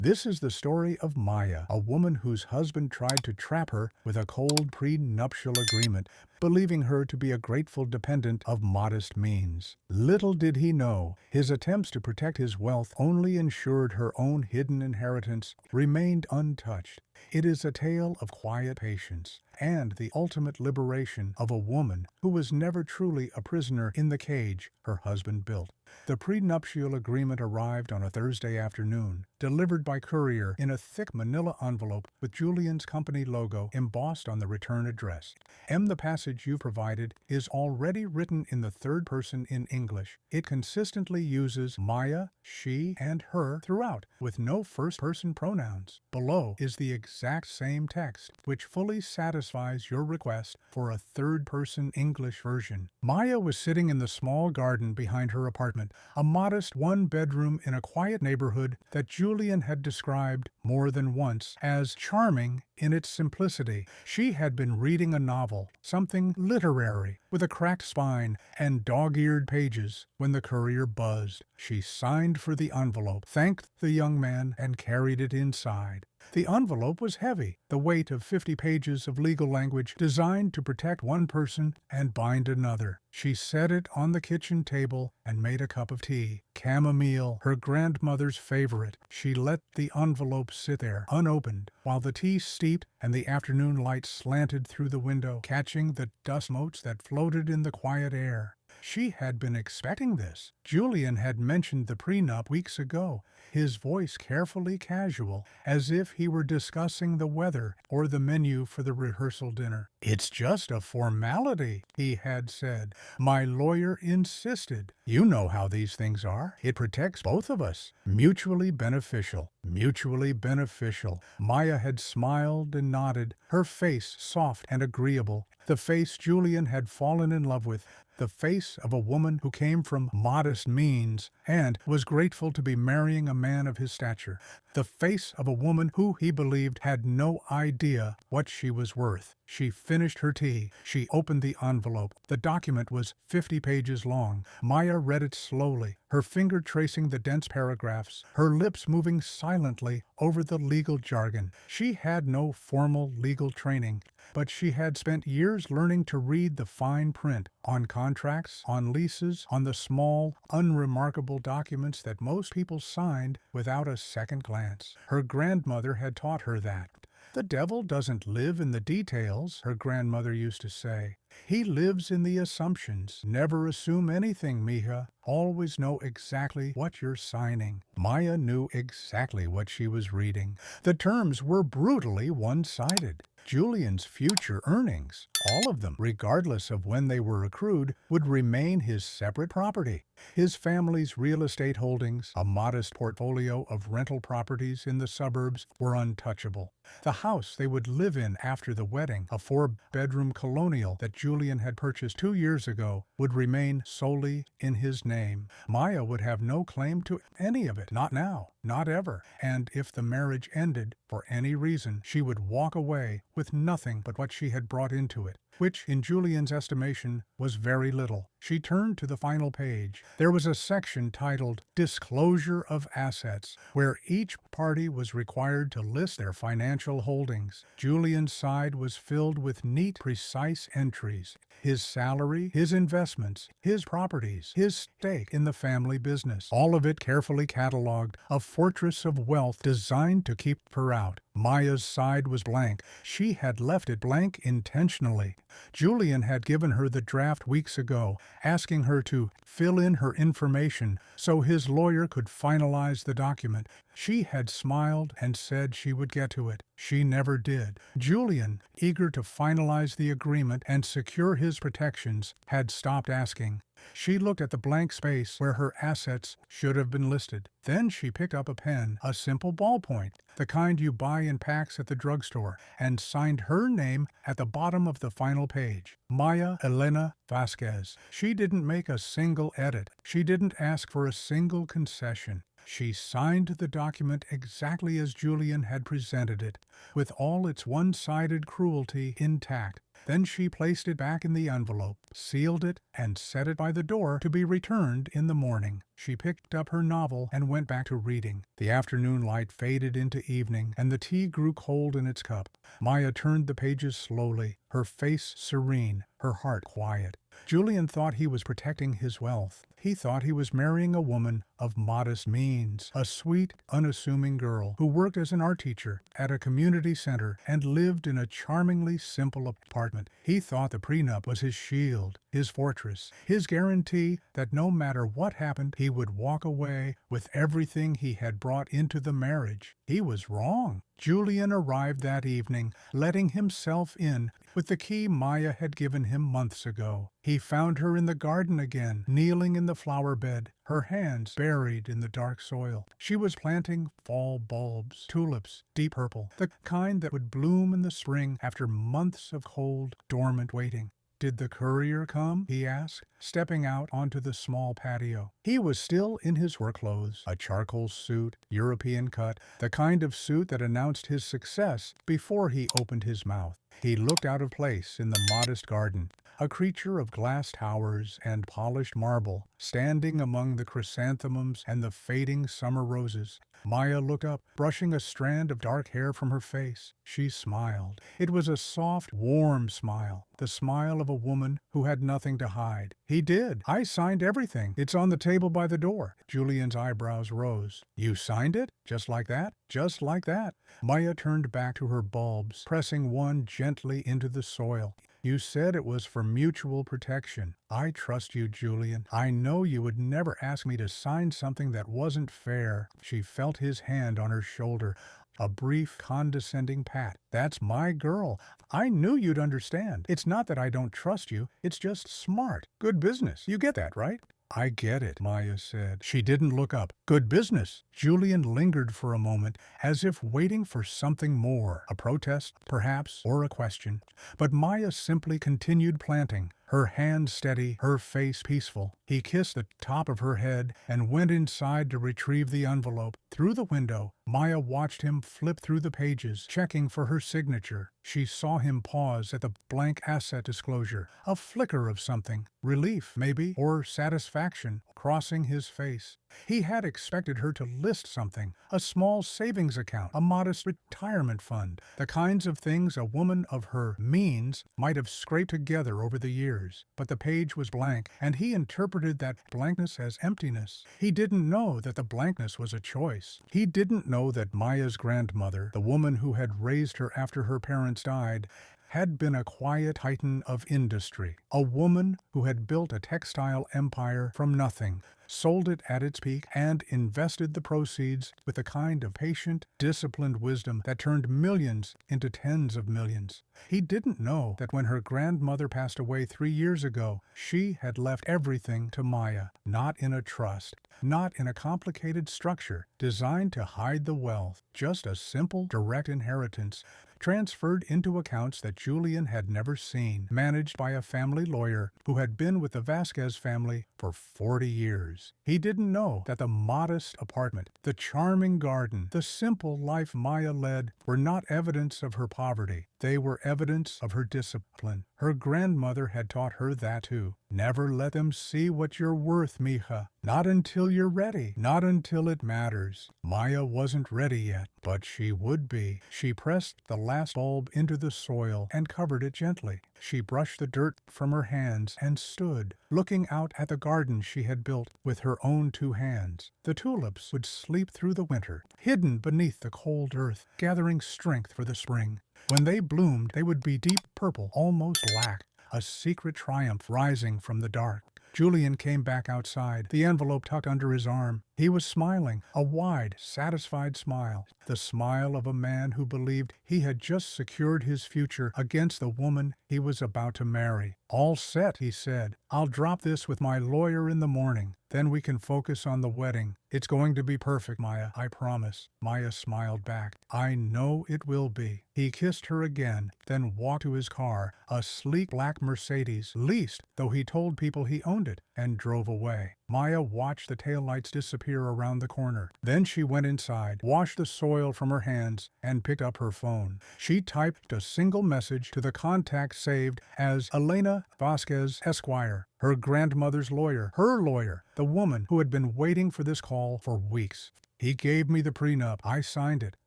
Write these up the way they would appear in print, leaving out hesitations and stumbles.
This is the story of Maya, a woman whose husband tried to trap her with a cold prenuptial agreement, believing her to be a grateful dependent of modest means. Little did he know, his attempts to protect his wealth only ensured her own hidden inheritance remained untouched. It is a tale of quiet patience and the ultimate liberation of a woman who was never truly a prisoner in the cage her husband built. The prenuptial agreement arrived on a Thursday afternoon, delivered by courier in a thick manila envelope with Julian's company logo embossed on the return address. The passage you provided is already written in the third person in English. It consistently uses Maya, she, and her throughout, with no first-person pronouns. Below is the exact same text, which fully satisfies your request for a third-person English version. Maya was sitting in the small garden behind her apartment, a modest one-bedroom in a quiet neighborhood that Julian had described more than once as charming in its simplicity. She had been reading a novel, something literary, with a cracked spine and dog-eared pages, when the courier buzzed. She signed for the envelope, thanked the young man, and carried it inside. The envelope was heavy, the weight of 50 pages of legal language designed to protect one person and bind another. She set it on the kitchen table and made a cup of tea. Chamomile, her grandmother's favorite. She let the envelope sit there, unopened, while the tea steeped and the afternoon light slanted through the window, catching the dust motes that floated in the quiet air. She had been expecting this. Julian had mentioned the prenup weeks ago, his voice carefully casual, as if he were discussing the weather or the menu for the rehearsal dinner. "It's just a formality," he had said. "My lawyer insisted. You know how these things are. It protects both of us. Mutually beneficial. Mutually beneficial." Maya had smiled and nodded, her face soft and agreeable, the face Julian had fallen in love with, the face of a woman who came from modest means and was grateful to be marrying a man of his stature, the face of a woman who he believed had no idea what she was worth. She finished her tea. She opened the envelope. The document was 50 pages long. Maya read it slowly, her finger tracing the dense paragraphs, her lips moving silently over the legal jargon. She had no formal legal training, but she had spent years learning to read the fine print on contracts, on leases, on the small, unremarkable documents that most people signed without a second glance. Her grandmother had taught her that. "The devil doesn't live in the details," her grandmother used to say. "He lives in the assumptions. Never assume anything, mija. Always know exactly what you're signing." Maya knew exactly what she was reading. The terms were brutally one-sided. Julian's future earnings, all of them, regardless of when they were accrued, would remain his separate property. His family's real estate holdings, a modest portfolio of rental properties in the suburbs, were untouchable. The house they would live in after the wedding, a 4-bedroom colonial that Julian had purchased 2 years ago, would remain solely in his name. Maya would have no claim to any of it, not now, not ever, and if the marriage ended, for any reason, she would walk away with nothing but what she had brought into it, which, in Julian's estimation, was very little. She turned to the final page. There was a section titled Disclosure of Assets, where each party was required to list their financial holdings. Julian's side was filled with neat, precise entries: his salary, his investments, his properties, his stake in the family business. All of it carefully cataloged, a fortress of wealth designed to keep her out. Maya's side was blank. She had left it blank intentionally. Julian had given her the draft weeks ago, asking her to fill in her information so his lawyer could finalize the document. She had smiled and said she would get to it. She never did. Julian, eager to finalize the agreement and secure his protections, had stopped asking. She looked at the blank space where her assets should have been listed. Then she picked up a pen, a simple ballpoint, the kind you buy in packs at the drugstore, and signed her name at the bottom of the final page. Maya Elena Vasquez. She didn't make a single edit. She didn't ask for a single concession. She signed the document exactly as Julian had presented it, with all its one-sided cruelty intact. Then she placed it back in the envelope, sealed it, and set it by the door to be returned in the morning. She picked up her novel and went back to reading. The afternoon light faded into evening, and the tea grew cold in its cup. Maya turned the pages slowly, her face serene, her heart quiet. Julian thought he was protecting his wealth. He thought he was marrying a woman of modest means, a sweet, unassuming girl who worked as an art teacher at a community center and lived in a charmingly simple apartment. He thought the prenup was his shield, his fortress, his guarantee that no matter what happened, he would walk away with everything he had brought into the marriage. He was wrong. Julian arrived that evening, letting himself in with the key Maya had given him months ago. He found her in the garden again, kneeling in the flower bed, her hands buried in the dark soil. She was planting fall bulbs, tulips, deep purple, the kind that would bloom in the spring after months of cold, dormant waiting. "Did the courier come?" he asked, stepping out onto the small patio. He was still in his work clothes, a charcoal suit, European cut, the kind of suit that announced his success before he opened his mouth. He looked out of place in the modest garden, a creature of glass towers and polished marble, standing among the chrysanthemums and the fading summer roses. Maya looked up, brushing a strand of dark hair from her face. She smiled. It was a soft, warm smile, the smile of a woman who had nothing to hide. "He did. I signed everything. It's on the table by the door." Julian's eyebrows rose. "You signed it? Just like that? Just like that?" Maya turned back to her bulbs, pressing one gently into the soil. "You said it was for mutual protection. I trust you, Julian. I know you would never ask me to sign something that wasn't fair." She felt his hand on her shoulder, a brief, condescending pat. "That's my girl. I knew you'd understand. It's not that I don't trust you. It's just smart. Good business. You get that, right?" "I get it," Maya said. She didn't look up. "Good business." Julian lingered for a moment, as if waiting for something more, a protest, perhaps, or a question. But Maya simply continued planting, her hand steady, her face peaceful. He kissed the top of her head and went inside to retrieve the envelope. Through the window, Maya watched him flip through the pages, checking for her signature. She saw him pause at the blank asset disclosure, a flicker of something, relief maybe, or satisfaction, crossing his face. He had expected her to list something, a small savings account, a modest retirement fund, the kinds of things a woman of her means might have scraped together over the years. But the page was blank, and he interpreted that blankness as emptiness. He didn't know that the blankness was a choice. He didn't know that Maya's grandmother, the woman who had raised her after her parents died, had been a quiet titan of industry, a woman who had built a textile empire from nothing, sold it at its peak, and invested the proceeds with the kind of patient, disciplined wisdom that turned millions into tens of millions. He didn't know that when her grandmother passed away 3 years ago, she had left everything to Maya, not in a trust, not in a complicated structure designed to hide the wealth, just a simple, direct inheritance transferred into accounts that Julian had never seen, managed by a family lawyer who had been with the Vasquez family for 40 years. He didn't know that the modest apartment, the charming garden, the simple life Maya led were not evidence of her poverty. They were evidence of her discipline. Her grandmother had taught her that too. Never let them see what you're worth, mija. Not until you're ready. Not until it matters. Maya wasn't ready yet, but she would be. She pressed the last bulb into the soil and covered it gently. She brushed the dirt from her hands and stood, looking out at the garden she had built with her own 2 hands. The tulips would sleep through the winter, hidden beneath the cold earth, gathering strength for the spring. When they bloomed, they would be deep purple, almost black, a secret triumph rising from the dark. Julian came back outside, the envelope tucked under his arm. He was smiling, a wide, satisfied smile, the smile of a man who believed he had just secured his future against the woman he was about to marry. "All set," he said. "I'll drop this with my lawyer in the morning. Then we can focus on the wedding. It's going to be perfect, Maya, I promise." Maya smiled back. "I know it will be." He kissed her again, then walked to his car, a sleek black Mercedes, leased, though he told people he owned it, and drove away. Maya watched the taillights disappear around the corner. Then she went inside, washed the soil from her hands, and picked up her phone. She typed a single message to the contact saved as Elena Vasquez Esquire, her grandmother's lawyer, her lawyer, the woman who had been waiting for this call for weeks. He gave me the prenup. I signed it.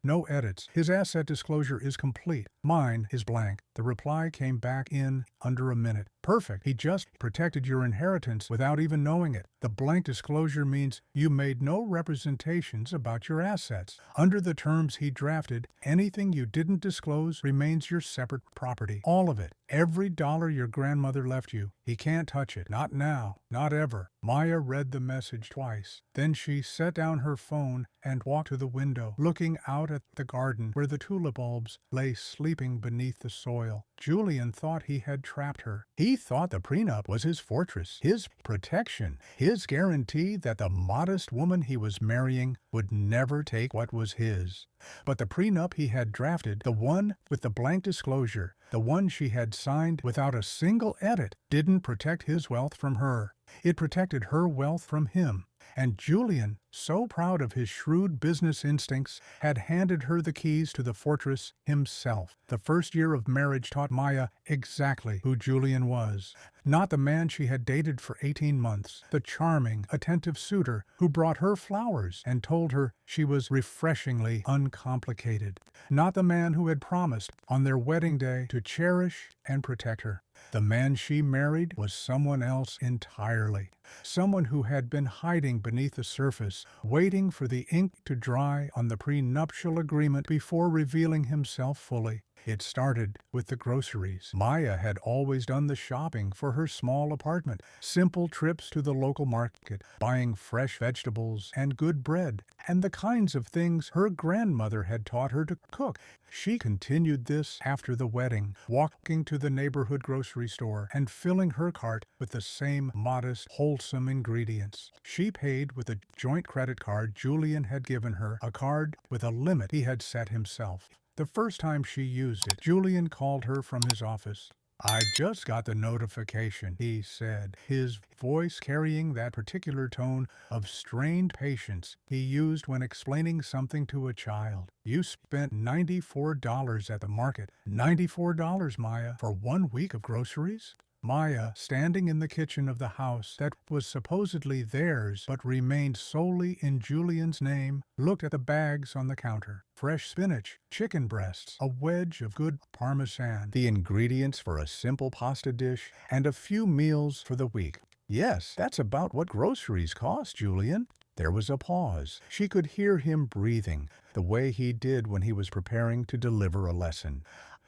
No edits. His asset disclosure is complete. Mine is blank. The reply came back in under a minute. Perfect. He just protected your inheritance without even knowing it. The blank disclosure means you made no representations about your assets. Under the terms he drafted, anything you didn't disclose remains your separate property. All of it. Every dollar your grandmother left you. He can't touch it. Not now. Not ever. Maya read the message twice. Then she set down her phone and walked to the window, looking out at the garden where the tulip bulbs lay sleeping beneath the soil. Julian thought he had trapped her. He thought the prenup was his fortress, his protection, his guarantee that the modest woman he was marrying would never take what was his. But the prenup he had drafted, the one with the blank disclosure, the one she had signed without a single edit, didn't protect his wealth from her. It protected her wealth from him. And Julian, so proud of his shrewd business instincts, had handed her the keys to the fortress himself. The first year of marriage taught Maya exactly who Julian was. Not the man she had dated for 18 months, the charming, attentive suitor who brought her flowers and told her she was refreshingly uncomplicated. Not the man who had promised, on their wedding day, to cherish and protect her. The man she married was someone else entirely. Someone who had been hiding beneath the surface, waiting for the ink to dry on the prenuptial agreement before revealing himself fully. It started with the groceries. Maya had always done the shopping for her small apartment, simple trips to the local market, buying fresh vegetables and good bread, and the kinds of things her grandmother had taught her to cook. She continued this after the wedding, walking to the neighborhood grocery store and filling her cart with the same modest, wholesome ingredients. She paid with a joint credit card Julian had given her, a card with a limit he had set himself. The first time she used it, Julian called her from his office. "I just got the notification," he said, his voice carrying that particular tone of strained patience he used when explaining something to a child. "You spent $94 at the market." $94, Maya, for 1 week of groceries? Maya, standing in the kitchen of the house that was supposedly theirs but remained solely in Julian's name, looked at the bags on the counter. Fresh spinach, chicken breasts, a wedge of good parmesan, the ingredients for a simple pasta dish, and a few meals for the week. "Yes, that's about what groceries cost, Julian." There was a pause. She could hear him breathing, the way he did when he was preparing to deliver a lesson.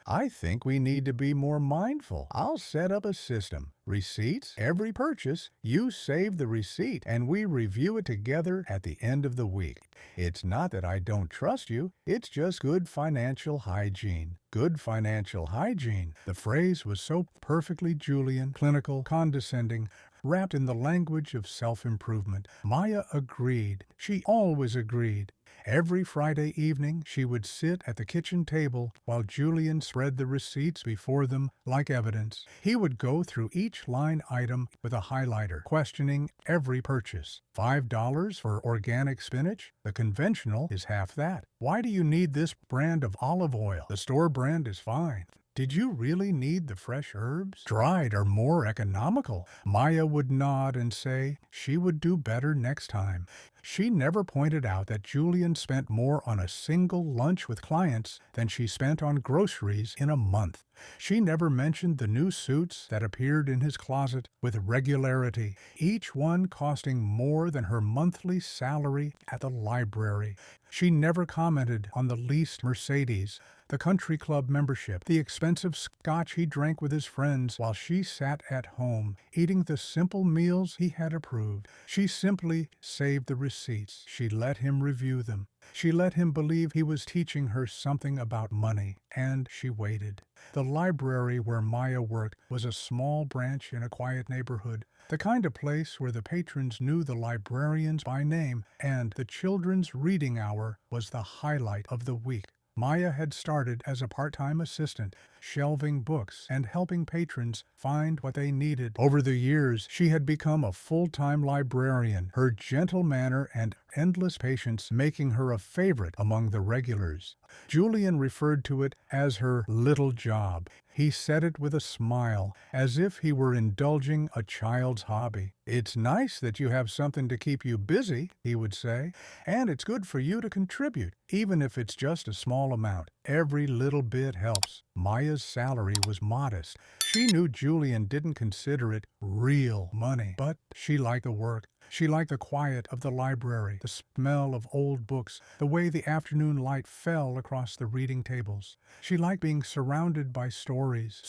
"I think we need to be more mindful. I'll set up a system. Receipts, every purchase, you save the receipt, and we review it together at the end of the week. It's not that I don't trust you, it's just good financial hygiene." Good financial hygiene. The phrase was so perfectly Julian, clinical, condescending, wrapped in the language of self-improvement. Maya agreed. She always agreed. Every Friday evening, she would sit at the kitchen table while Julian spread the receipts before them like evidence. He would go through each line item with a highlighter, questioning every purchase. $5 for organic spinach? The conventional is half that. Why do you need this brand of olive oil? The store brand is fine. Did you really need the fresh herbs? Dried are more economical. Maya would nod and say she would do better next time. She never pointed out that Julian spent more on a single lunch with clients than she spent on groceries in a month. She never mentioned the new suits that appeared in his closet with regularity, each one costing more than her monthly salary at the library. She never commented on the leased Mercedes, the country club membership, the expensive scotch he drank with his friends while she sat at home, eating the simple meals he had approved. She simply saved the receipts. She let him review them. She let him believe he was teaching her something about money, and she waited. The library where Maya worked was a small branch in a quiet neighborhood, the kind of place where the patrons knew the librarians by name, and the children's reading hour was the highlight of the week. Maya had started as a part-time assistant, shelving books and helping patrons find what they needed. Over the years, she had become a full-time librarian, her gentle manner and endless patience making her a favorite among the regulars. Julian referred to it as her little job. He said it with a smile, as if he were indulging a child's hobby. "It's nice that you have something to keep you busy," he would say, "and it's good for you to contribute, even if it's just a small amount. Every little bit helps." Maya's salary was modest. She knew Julian didn't consider it real money, but she liked the work. She liked the quiet of the library, the smell of old books, the way the afternoon light fell across the reading tables. She liked being surrounded by stories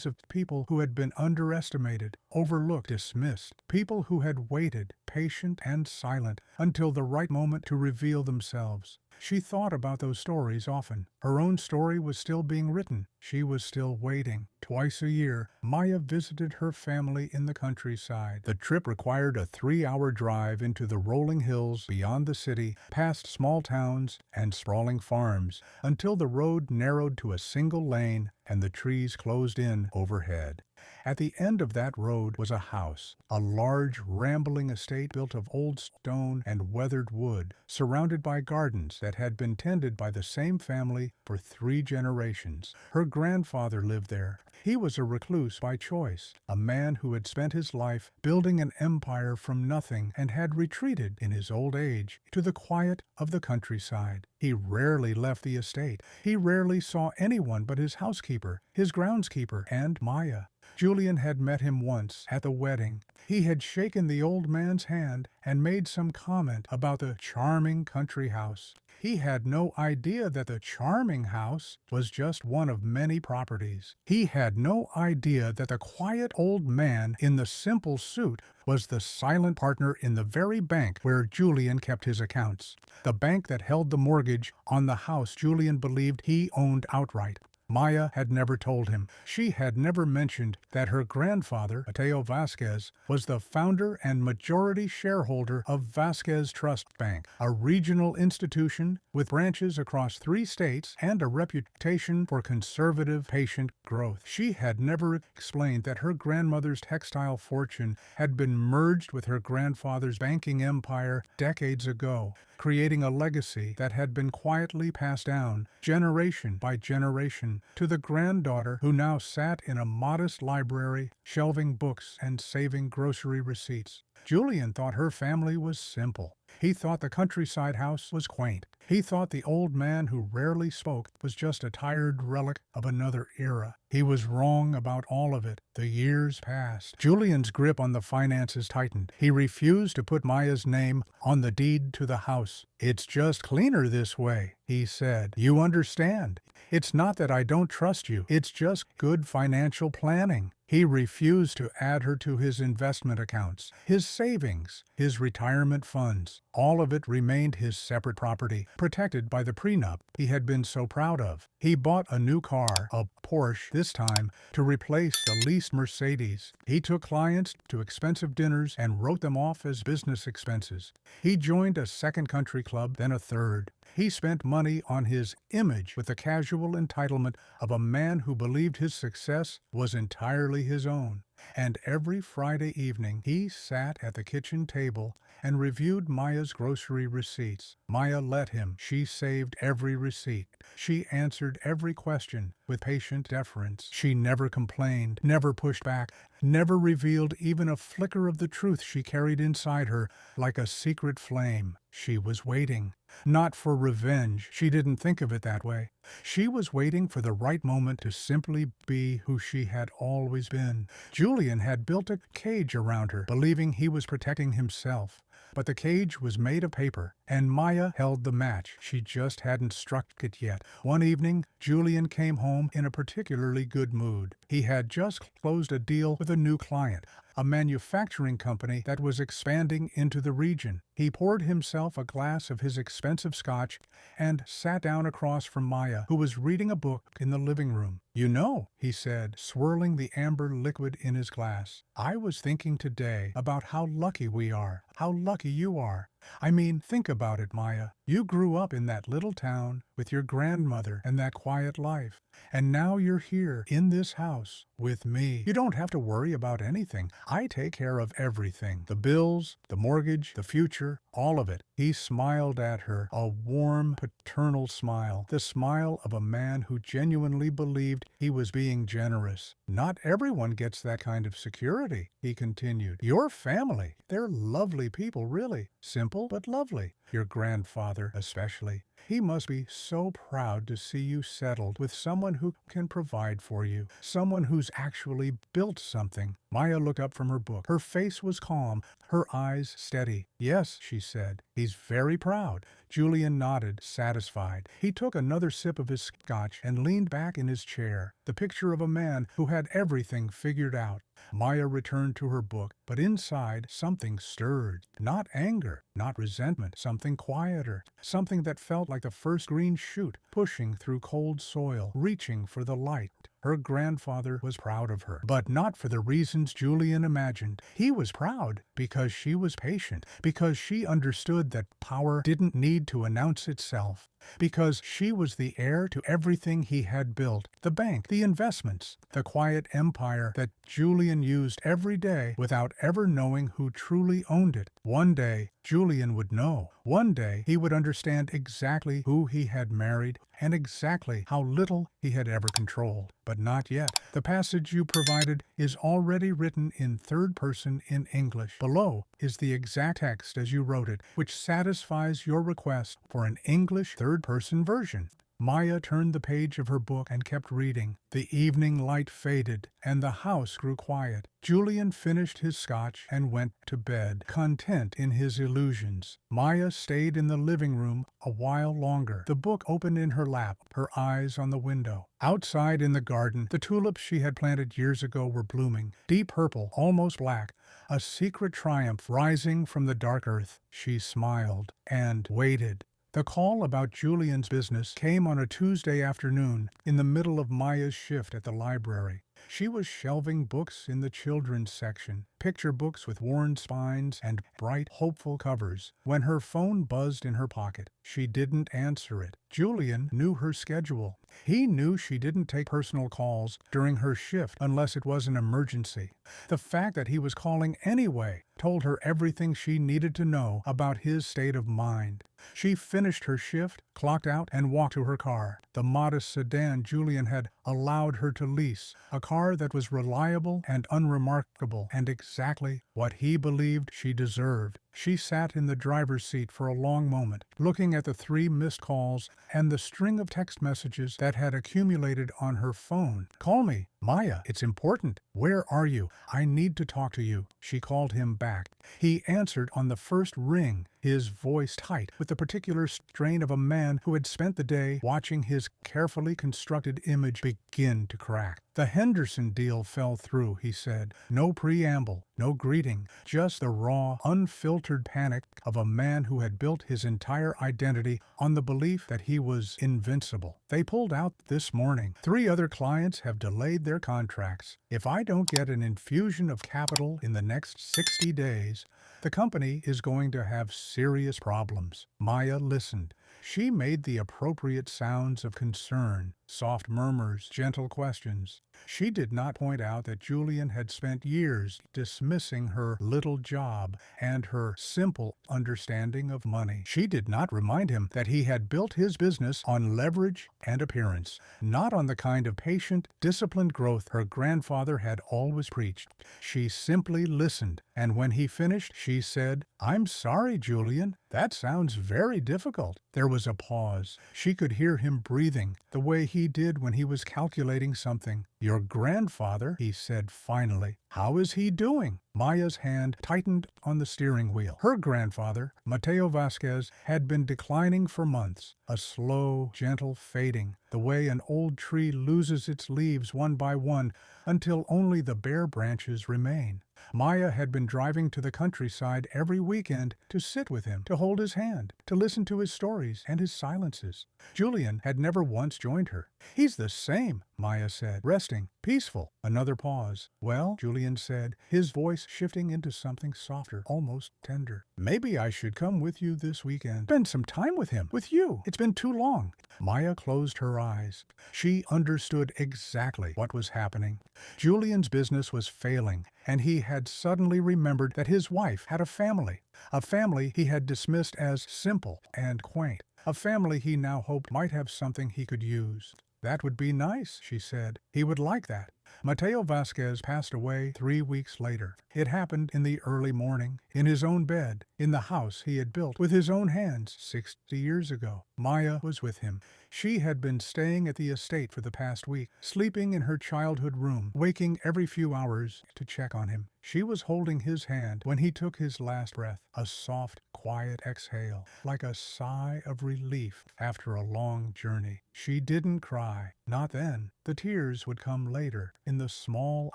of people who had been underestimated, overlooked, dismissed, people who had waited, patient and silent, until the right moment to reveal themselves. She thought about those stories often. Her own story was still being written. She was still waiting. Twice a year, Maya visited her family in the countryside. The trip required a 3-hour drive into the rolling hills beyond the city, past small towns and sprawling farms, until the road narrowed to a single lane and the trees closed in overhead. At the end of that road was a house, a large, rambling estate built of old stone and weathered wood, surrounded by gardens that had been tended by the same family for 3 generations. Her grandfather lived there. He was a recluse by choice, a man who had spent his life building an empire from nothing and had retreated in his old age to the quiet of the countryside. He rarely left the estate. He rarely saw anyone but his housekeeper, his groundskeeper, and Maya. Julian had met him once at the wedding. He had shaken the old man's hand and made some comment about the charming country house. He had no idea that the charming house was just one of many properties. He had no idea that the quiet old man in the simple suit was the silent partner in the very bank where Julian kept his accounts. The bank that held the mortgage on the house Julian believed he owned outright. Maya had never told him. She had never mentioned that her grandfather, Mateo Vasquez, was the founder and majority shareholder of Vasquez Trust Bank, a regional institution with branches across 3 states and a reputation for conservative, patient growth. She had never explained that her grandmother's textile fortune had been merged with her grandfather's banking empire decades ago, creating a legacy that had been quietly passed down, generation by generation, to the granddaughter who now sat in a modest library, shelving books and saving grocery receipts. Julian thought her family was simple. He thought the countryside house was quaint. He thought the old man who rarely spoke was just a tired relic of another era. He was wrong about all of it. The years passed. Julian's grip on the finances tightened. He refused to put Maya's name on the deed to the house. "It's just cleaner this way," he said. "You understand. It's not that I don't trust you. It's just good financial planning." He refused to add her to his investment accounts, his savings, his retirement funds. All of it remained his separate property, protected by the prenup he had been so proud of. He bought a new car, a Porsche this time, to replace the leased Mercedes. He took clients to expensive dinners and wrote them off as business expenses. He joined a second country club, then a third. He spent money on his image with the casual entitlement of a man who believed his success was entirely his own. And every Friday evening he sat at the kitchen table and reviewed Maya's grocery receipts. Maya let him. She saved every receipt. She answered every question with patient deference. She never complained, never pushed back, never revealed even a flicker of the truth she carried inside her like a secret flame. She was waiting. Not for revenge. She didn't think of it that way. She was waiting for the right moment to simply be who she had always been. Julian had built a cage around her, believing he was protecting himself. But the cage was made of paper, and Maya held the match. She just hadn't struck it yet. One evening, Julian came home in a particularly good mood. He had just closed a deal with a new client, a manufacturing company that was expanding into the region. He poured himself a glass of his expensive scotch and sat down across from Maya, who was reading a book in the living room. "You know," he said, swirling the amber liquid in his glass, "I was thinking today about how lucky we are, how lucky you are. I mean, think about it, Maya. You grew up in that little town with your grandmother and that quiet life. And now you're here in this house with me. You don't have to worry about anything. I take care of everything. The bills, the mortgage, the future, all of it." He smiled at her, a warm, paternal smile, the smile of a man who genuinely believed he was being generous. "Not everyone gets that kind of security," he continued. "Your family, they're lovely people, really. Simple but lovely. Your grandfather especially. He must be so proud to see you settled with someone who can provide for you, someone who's actually built something." Maya looked up from her book. Her face was calm, her eyes steady. "Yes," she said, "he's very proud." Julian nodded, satisfied. He took another sip of his scotch and leaned back in his chair, the picture of a man who had everything figured out. Maya returned to her book, but inside something stirred. Not anger, not resentment, something quieter, something that felt like the first green shoot pushing through cold soil, reaching for the light. Her grandfather was proud of her, but not for the reasons Julian imagined. He was proud because she was patient, because she understood that power didn't need to announce itself, because she was the heir to everything he had built, the bank, the investments, the quiet empire that Julian used every day without ever knowing who truly owned it. One day, Julian would know. One day, he would understand exactly who he had married and exactly how little he had ever controlled. But not yet. The passage you provided is already written in third person in English. Below is the exact text as you wrote it, which satisfies your request for an English third-person version. Maya turned the page of her book and kept reading. The evening light faded, and the house grew quiet. Julian finished his scotch and went to bed, content in his illusions. Maya stayed in the living room a while longer, the book open in her lap, her eyes on the window. Outside in the garden, the tulips she had planted years ago were blooming, deep purple, almost black, a secret triumph rising from the dark earth. She smiled and waited. The call about Julian's business came on a Tuesday afternoon in the middle of Maya's shift at the library. She was shelving books in the children's section, picture books with worn spines and bright, hopeful covers, when her phone buzzed in her pocket. She didn't answer it. Julian knew her schedule. He knew she didn't take personal calls during her shift unless it was an emergency. The fact that he was calling anyway told her everything she needed to know about his state of mind. She finished her shift, clocked out, and walked to her car, the modest sedan Julian had allowed her to lease, a car that was reliable and unremarkable and exactly what he believed she deserved. She sat in the driver's seat for a long moment, looking at the 3 missed calls and the string of text messages that had accumulated on her phone. "Call me. Maya, it's important. Where are you? I need to talk to you." She called him back. He answered on the first ring, his voice tight with the particular strain of a man who had spent the day watching his carefully constructed image begin to crack. "The Henderson deal fell through," he said. No preamble, no greeting, just the raw, unfiltered panic of a man who had built his entire identity on the belief that he was invincible. "They pulled out this morning. 3 other clients have delayed their contracts. If I don't get an infusion of capital in the next 60 days, the company is going to have serious problems." Maya listened. She made the appropriate sounds of concern, soft murmurs, gentle questions. She did not point out that Julian had spent years dismissing her little job and her simple understanding of money. She did not remind him that he had built his business on leverage and appearance, not on the kind of patient, disciplined growth her grandfather had always preached. She simply listened, and when he finished, she said, "I'm sorry, Julian. That sounds very difficult." There was a pause. She could hear him breathing, the way he did when he was calculating something. "Your grandfather," he said finally. "How is he doing?" Maya's hand tightened on the steering wheel. Her grandfather, Mateo Vasquez, had been declining for months, a slow, gentle fading, the way an old tree loses its leaves one by one until only the bare branches remain. Maya had been driving to the countryside every weekend to sit with him, to hold his hand, to listen to his stories and his silences. Julian had never once joined her. "He's the same," Maya said, resting, peaceful. Another pause. "Well," Julian said, his voice shifting into something softer, almost tender. "Maybe I should come with you this weekend. Spend some time with him, with you. It's been too long." Maya closed her eyes. She understood exactly what was happening. Julian's business was failing, and he had suddenly remembered that his wife had a family he had dismissed as simple and quaint, a family he now hoped might have something he could use. "That would be nice," she said. "He would like that." Mateo Vasquez passed away 3 weeks later. It happened in the early morning, in his own bed, in the house he had built with his own hands 60 years ago. Maya was with him. She had been staying at the estate for the past week, sleeping in her childhood room, waking every few hours to check on him. She was holding his hand when he took his last breath, a soft, quiet exhale, like a sigh of relief after a long journey. She didn't cry, not then. The tears would come later, in the small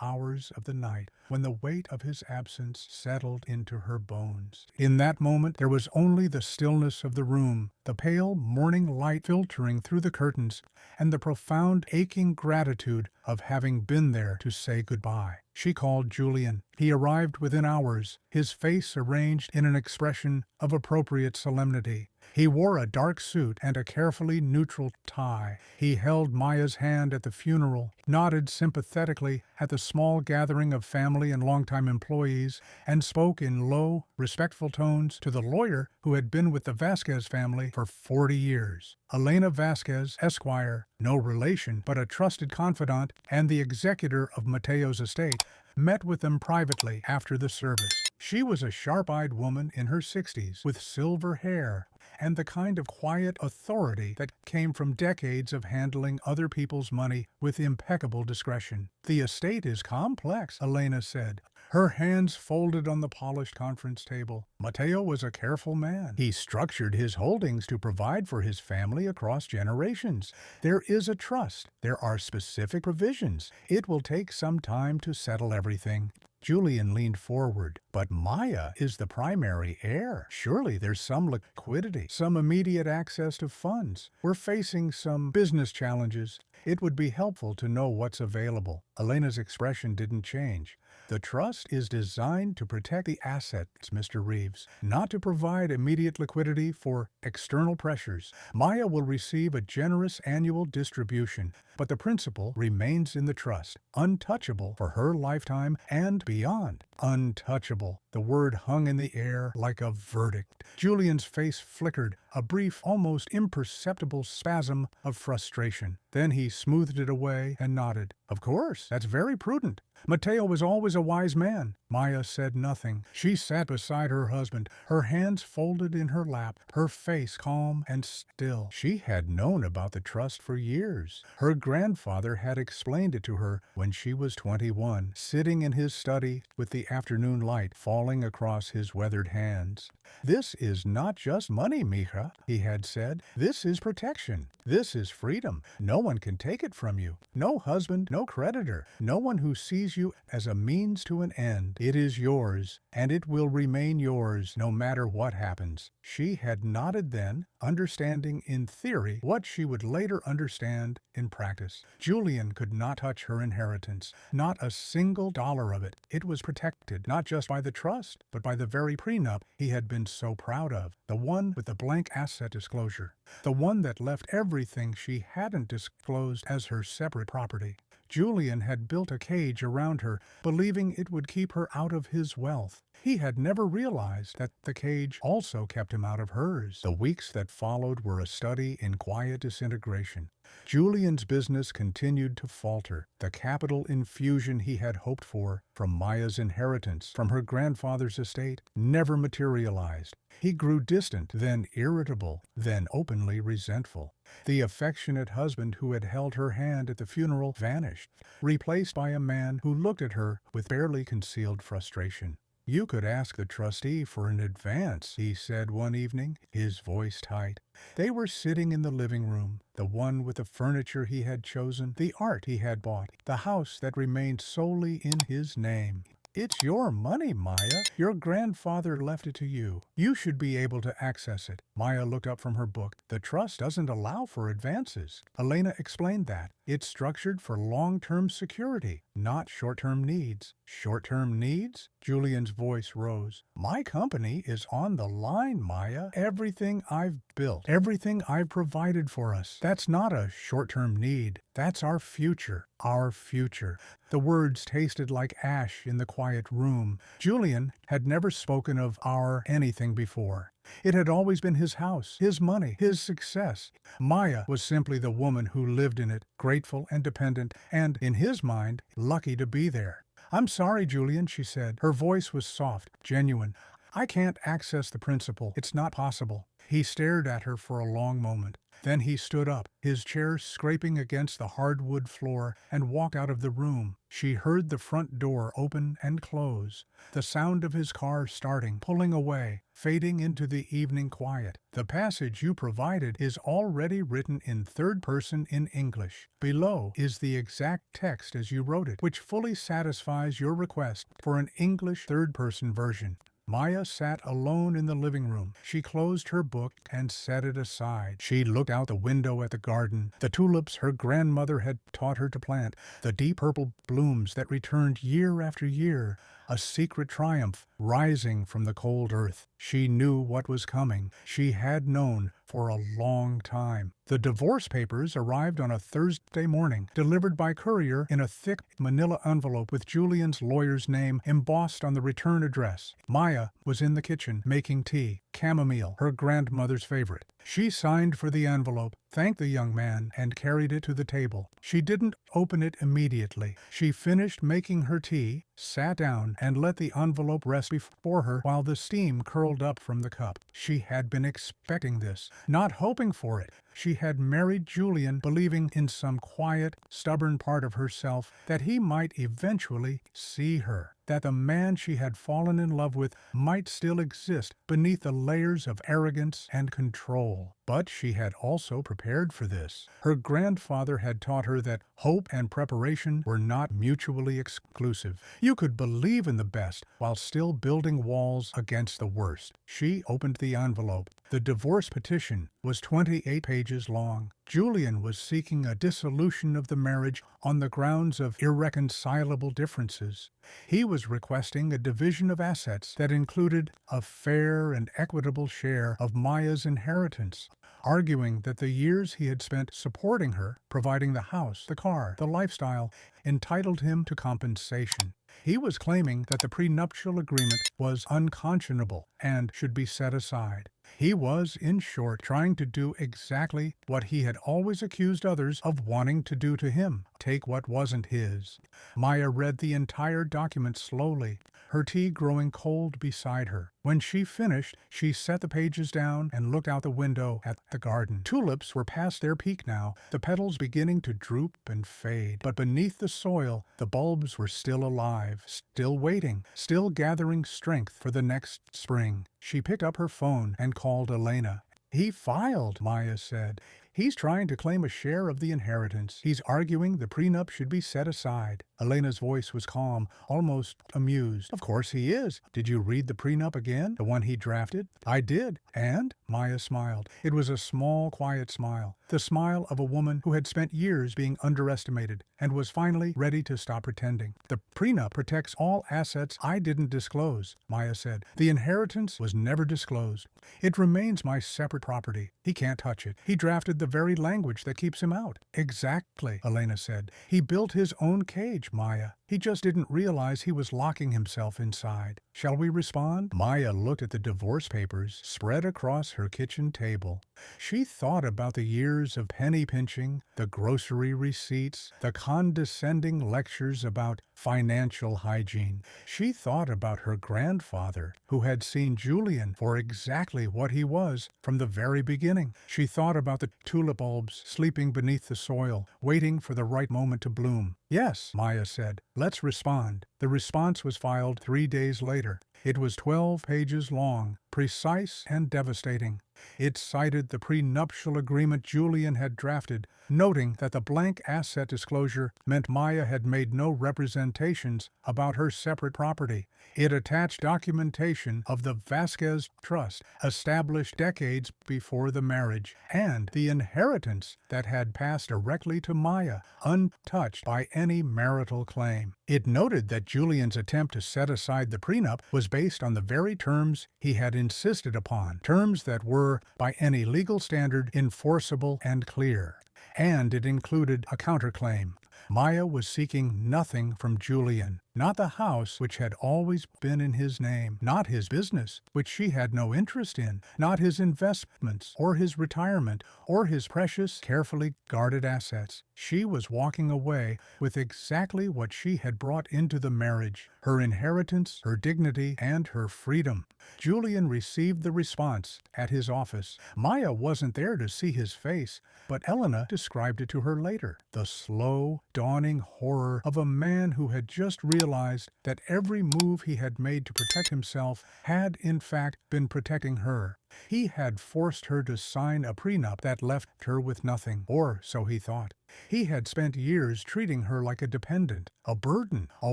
hours of the night, when the weight of his absence settled into her bones. In that moment there was only the stillness of the room, the pale morning light filtering through the curtains, and the profound aching gratitude of having been there to say goodbye. She called Julian. He arrived within hours, his face arranged in an expression of appropriate solemnity. He wore a dark suit and a carefully neutral tie. He held Maya's hand at the funeral, nodded sympathetically at the small gathering of family and longtime employees, and spoke in low, respectful tones to the lawyer who had been with the Vasquez family for 40 years. Elena Vasquez, Esquire, no relation but a trusted confidant and the executor of Mateo's estate, met with them privately after the service. She was a sharp-eyed woman in her 60s with silver hair and the kind of quiet authority that came from decades of handling other people's money with impeccable discretion. "The estate is complex," Elena said, her hands folded on the polished conference table. "Mateo was a careful man. He structured his holdings to provide for his family across generations. There is a trust. There are specific provisions. It will take some time to settle everything." Julian leaned forward. "But Maya is the primary heir. Surely there's some liquidity, some immediate access to funds. We're facing some business challenges. It would be helpful to know what's available." Elena's expression didn't change. "The trust is designed to protect the assets, Mr. Reeves, not to provide immediate liquidity for external pressures. Maya will receive a generous annual distribution, but the principal remains in the trust, untouchable for her lifetime and beyond." Untouchable. The word hung in the air like a verdict. Julian's face flickered, a brief, almost imperceptible spasm of frustration. Then he smoothed it away and nodded. "Of course, that's very prudent. Mateo was always a wise man." Maya said nothing. She sat beside her husband, her hands folded in her lap, her face calm and still. She had known about the trust for years. Her grandfather had explained it to her when she was 21, sitting in his study with the afternoon light falling across his weathered hands. "This is not just money, mija," he had said. "This is protection. This is freedom. No one can take it from you. No husband, no creditor, no one who sees you as a means to an end. It is yours, and it will remain yours no matter what happens." She had nodded then, understanding in theory what she would later understand in practice. Julian could not touch her inheritance, not a single dollar of it. It was protected not just by the trust, but by the very prenup he had been so proud of, the one with the blank asset disclosure, the one that left everything she hadn't disclosed as her separate property. Julian had built a cage around her, believing it would keep her out of his wealth. He had never realized that the cage also kept him out of hers. The weeks that followed were a study in quiet disintegration. Julian's business continued to falter. The capital infusion he had hoped for from Maya's inheritance, from her grandfather's estate, never materialized. He grew distant, then irritable, then openly resentful. The affectionate husband who had held her hand at the funeral vanished, replaced by a man who looked at her with barely concealed frustration. "You could ask the trustee for an advance," he said one evening, his voice tight. They were sitting in the living room, the one with the furniture he had chosen, the art he had bought, the house that remained solely in his name. It's your money, Maya. Your grandfather left it to you. You should be able to access it. Maya looked up from her book. The trust doesn't allow for advances. Elena explained that. It's structured for long-term security, not short-term needs. Short-term needs? Julian's voice rose. My company is on the line, Maya. Everything I've built, everything I've provided for us. That's not a short-term need. That's our future. Our future. The words tasted like ash in the quiet room. Julian had never spoken of our anything before. It had always been his house, his money, his success. Maya was simply the woman who lived in it, grateful and dependent, and, in his mind, lucky to be there. I'm sorry, Julian, she said. Her voice was soft, genuine. I can't access the principal. It's not possible. He stared at her for a long moment. Then he stood up, his chair scraping against the hardwood floor, and walked out of the room. She heard the front door open and close, the sound of his car starting, pulling away, fading into the evening quiet. The passage you provided is already written in third person in English. Below is the exact text as you wrote it, which fully satisfies your request for an English third-person version. Maya sat alone in the living room. She closed her book and set it aside. She looked out the window at the garden, the tulips her grandmother had taught her to plant, the deep purple blooms that returned year after year, a secret triumph rising from the cold earth. She knew what was coming. She had known for a long time. The divorce papers arrived on a Thursday morning, delivered by courier in a thick manila envelope with Julian's lawyer's name embossed on the return address. Maya was in the kitchen making tea, chamomile, her grandmother's favorite. She signed for the envelope, thanked the young man, and carried it to the table. She didn't open it immediately. She finished making her tea, sat down, and let the envelope rest before her while the steam curled up from the cup. She had been expecting this, not hoping for it. She had married Julian believing in some quiet, stubborn part of herself that he might eventually see her, that the man she had fallen in love with might still exist beneath the layers of arrogance and control. But she had also prepared for this. Her grandfather had taught her that hope and preparation were not mutually exclusive. You could believe in the best while still building walls against the worst. She opened the envelope. The divorce petition was 28 pages long. Julian was seeking a dissolution of the marriage on the grounds of irreconcilable differences. He was requesting a division of assets that included a fair and equitable share of Maya's inheritance, arguing that the years he had spent supporting her, providing the house, the car, the lifestyle, entitled him to compensation. He was claiming that the prenuptial agreement was unconscionable and should be set aside. He was, in short, trying to do exactly what he had always accused others of wanting to do to him, take what wasn't his. Maya read the entire document slowly, her tea growing cold beside her. When she finished, she set the pages down and looked out the window at the garden. Tulips were past their peak now, the petals beginning to droop and fade. But beneath the soil, the bulbs were still alive, still waiting, still gathering strength for the next spring. She picked up her phone and called Elena. He filed, Maya said. He's trying to claim a share of the inheritance. He's arguing the prenup should be set aside. Elena's voice was calm, almost amused. Of course he is. Did you read the prenup again? The one he drafted? I did. And? Maya smiled. It was a small, quiet smile. The smile of a woman who had spent years being underestimated and was finally ready to stop pretending. The prenup protects all assets I didn't disclose, Maya said. The inheritance was never disclosed. It remains my separate property. He can't touch it. He drafted the very language that keeps him out. Exactly, Elena said. He built his own cage, Maya. He just didn't realize he was locking himself inside. Shall we respond? Maya looked at the divorce papers spread across her kitchen table. She thought about the years of penny pinching, the grocery receipts, the condescending lectures about financial hygiene. She thought about her grandfather, who had seen Julian for exactly what he was from the very beginning. She thought about the tulip bulbs sleeping beneath the soil, waiting for the right moment to bloom. Yes, Maya said. Let's respond. The response was filed 3 days later. It was 12 pages long, precise and devastating. It cited the prenuptial agreement Julian had drafted, noting that the blank asset disclosure meant Maya had made no representations about her separate property. It attached documentation of the Vasquez Trust, established decades before the marriage, and the inheritance that had passed directly to Maya, untouched by any marital claim. It noted that Julian's attempt to set aside the prenup was based on the very terms he had insisted upon, terms that were, by any legal standard, enforceable and clear. And it included a counterclaim. Maya was seeking nothing from Julian, not the house which had always been in his name, not his business, which she had no interest in, not his investments, or his retirement, or his precious, carefully guarded assets. She was walking away with exactly what she had brought into the marriage: her inheritance, her dignity, and her freedom. Julian received the response at his office. Maya wasn't there to see his face, but Elena described it to her later. The slow, dawning horror of a man who had just realized that every move he had made to protect himself had, in fact, been protecting her. He had forced her to sign a prenup that left her with nothing, or so he thought. He had spent years treating her like a dependent, a burden, a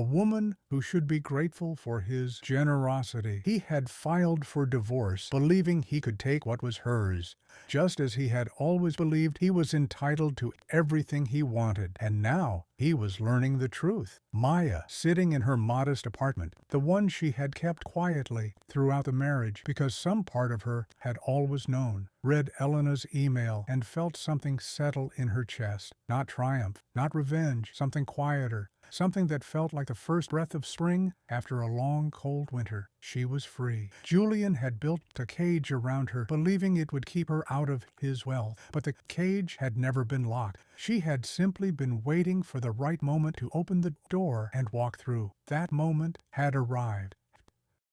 woman who should be grateful for his generosity. He had filed for divorce, believing he could take what was hers, just as he had always believed he was entitled to everything he wanted. And now he was learning the truth. Maya, sitting in her modest apartment, the one she had kept quietly throughout the marriage because some part of her had always known, read Elena's email and felt something settle in her chest. Not triumph, not revenge, something quieter, something that felt like the first breath of spring after a long, cold winter. She was free. Julian had built a cage around her, believing it would keep her out of his wealth, but the cage had never been locked. She had simply been waiting for the right moment to open the door and walk through. That moment had arrived.